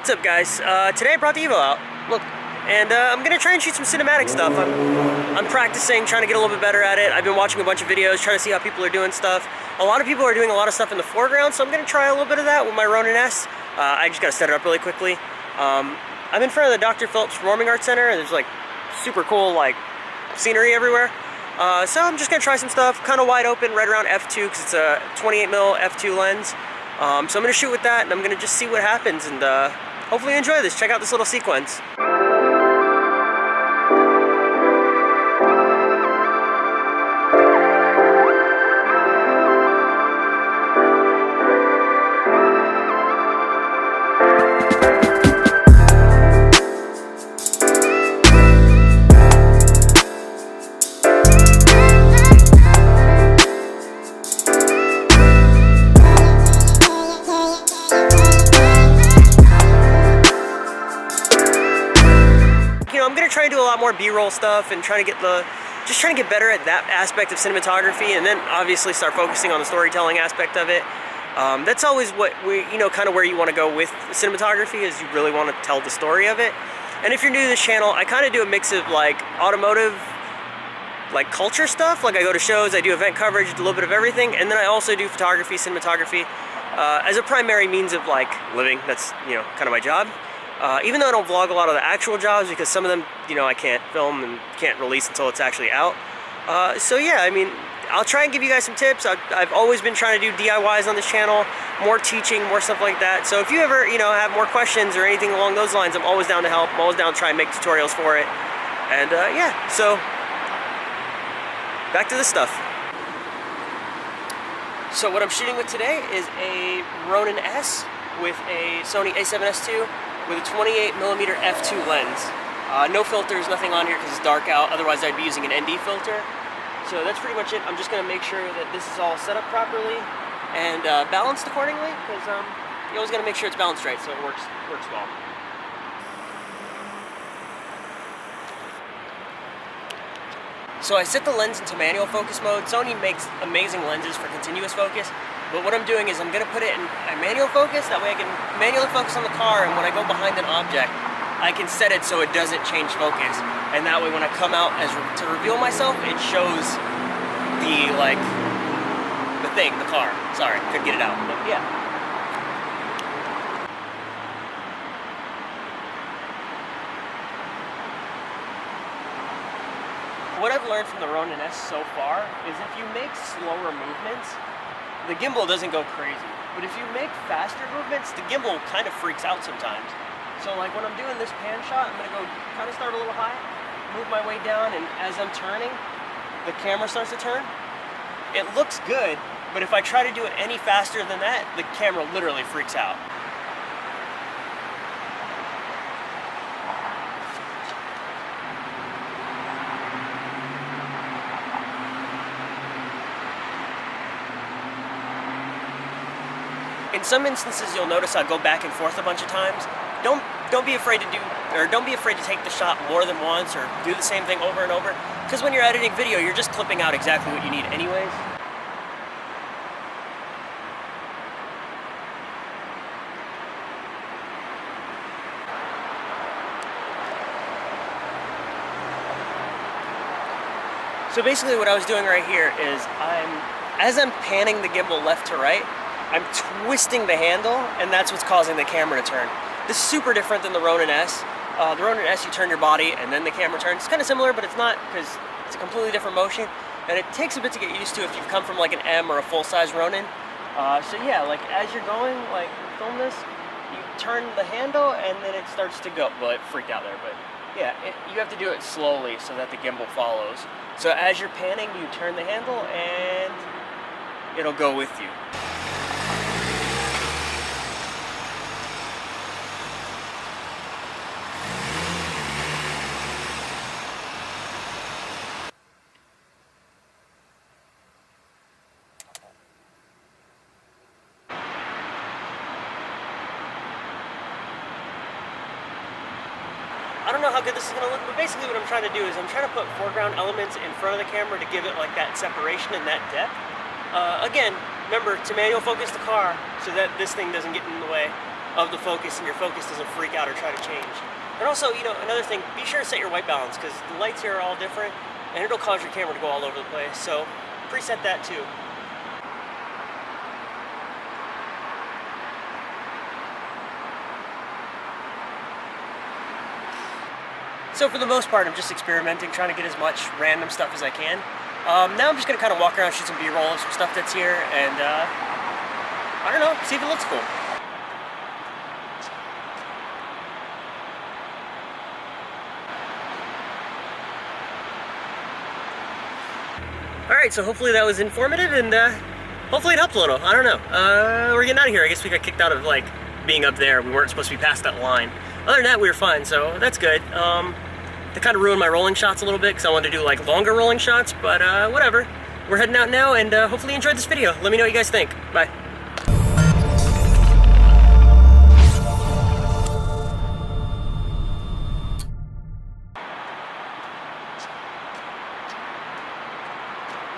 What's up, guys? Today I brought the Evo out. Look, and I'm gonna try and shoot some cinematic stuff. I'm practicing, trying to get a little bit better at it. I've been watching a bunch of videos, trying to see how people are doing stuff. A lot of people are doing a lot of stuff in the foreground, so I'm gonna try a little bit of that with my Ronin S. I just gotta set it up really quickly. I'm in front of the Dr. Phillips Performing Arts Center, and there's like super cool like scenery everywhere. So I'm just gonna try some stuff, kind of wide open, right around f2, because it's a 28mm f2 lens. So I'm gonna shoot with that, and I'm gonna just see what happens, and hopefully you enjoy this. Check out this little sequence. I'm gonna try and do a lot more B-roll stuff and trying to get better at that aspect of cinematography, and then obviously start focusing on the storytelling aspect of it. That's always what kind of where you want to go with cinematography, is you really want to tell the story of it. And if you're new to this channel, I kind of do a mix of like automotive, like culture stuff. Like I go to shows, I do event coverage, a little bit of everything, and then I also do photography, cinematography as a primary means of like living. That's kind of my job. Even though I don't vlog a lot of the actual jobs, because some of them, I can't film and can't release until it's actually out. So yeah, I mean, I'll try and give you guys some tips. I've always been trying to do DIYs on this channel, more teaching, more stuff like that. So if you ever, have more questions or anything along those lines, I'm always down to help. I'm always down to try and make tutorials for it. And yeah, so back to this stuff. So what I'm shooting with today is a Ronin S with a Sony a7S II. With a 28mm f2 lens. No filters, nothing on here because it's dark out, otherwise I'd be using an ND filter. So that's pretty much it. I'm just going to make sure that this is all set up properly and balanced accordingly, because you always got to make sure it's balanced right so it works well. So I set the lens into manual focus mode. Sony makes amazing lenses for continuous focus. But what I'm doing is I'm going to put it in manual focus, that way I can manually focus on the car, and when I go behind an object, I can set it so it doesn't change focus. And that way when I come out to reveal myself, it shows the car. Sorry, couldn't get it out, but yeah. What I've learned from the Ronin S so far is if you make slower movements, the gimbal doesn't go crazy. But if you make faster movements, the gimbal kind of freaks out sometimes. So like when I'm doing this pan shot, I'm gonna go kind of start a little high, move my way down, and as I'm turning, the camera starts to turn. It looks good, but if I try to do it any faster than that, the camera literally freaks out. In some instances, you'll notice I'll go back and forth a bunch of times. Don't be afraid to take the shot more than once, or do the same thing over and over. Because when you're editing video, you're just clipping out exactly what you need anyways. So basically, what I was doing right here is as I'm panning the gimbal left to right, I'm twisting the handle, and that's what's causing the camera to turn. This is super different than the Ronin S. The Ronin S, you turn your body and then the camera turns. It's kind of similar, but it's not, because it's a completely different motion, and it takes a bit to get used to if you've come from like an M or a full-size Ronin. So yeah, like as you're going, like film this, you turn the handle and then it starts to go. Well, it freaked out there, but yeah, you have to do it slowly so that the gimbal follows. So as you're panning, you turn the handle and it'll go with you. I don't know how good this is going to look, but basically what I'm trying to do is I'm trying to put foreground elements in front of the camera to give it like that separation and that depth. Again, remember to manual focus the car so that this thing doesn't get in the way. of the focus, and your focus doesn't freak out or try to change. And also, you know, another thing, be sure to set your white balance, because the lights here are all different, and it'll cause your camera to go all over the place. So preset that too. So for the most part, I'm just experimenting, trying to get as much random stuff as I can. Now I'm just gonna kind of walk around, shoot some B-roll of some stuff that's here, and I don't know, see if it looks cool. Alright, so hopefully that was informative, and hopefully it helped a little. I don't know. We're getting out of here. I guess we got kicked out of, like, being up there. We weren't supposed to be past that line. Other than that, we were fine, so that's good. They kind of ruined my rolling shots a little bit, because I wanted to do, like, longer rolling shots, but whatever. We're heading out now, and hopefully you enjoyed this video. Let me know what you guys think. Bye.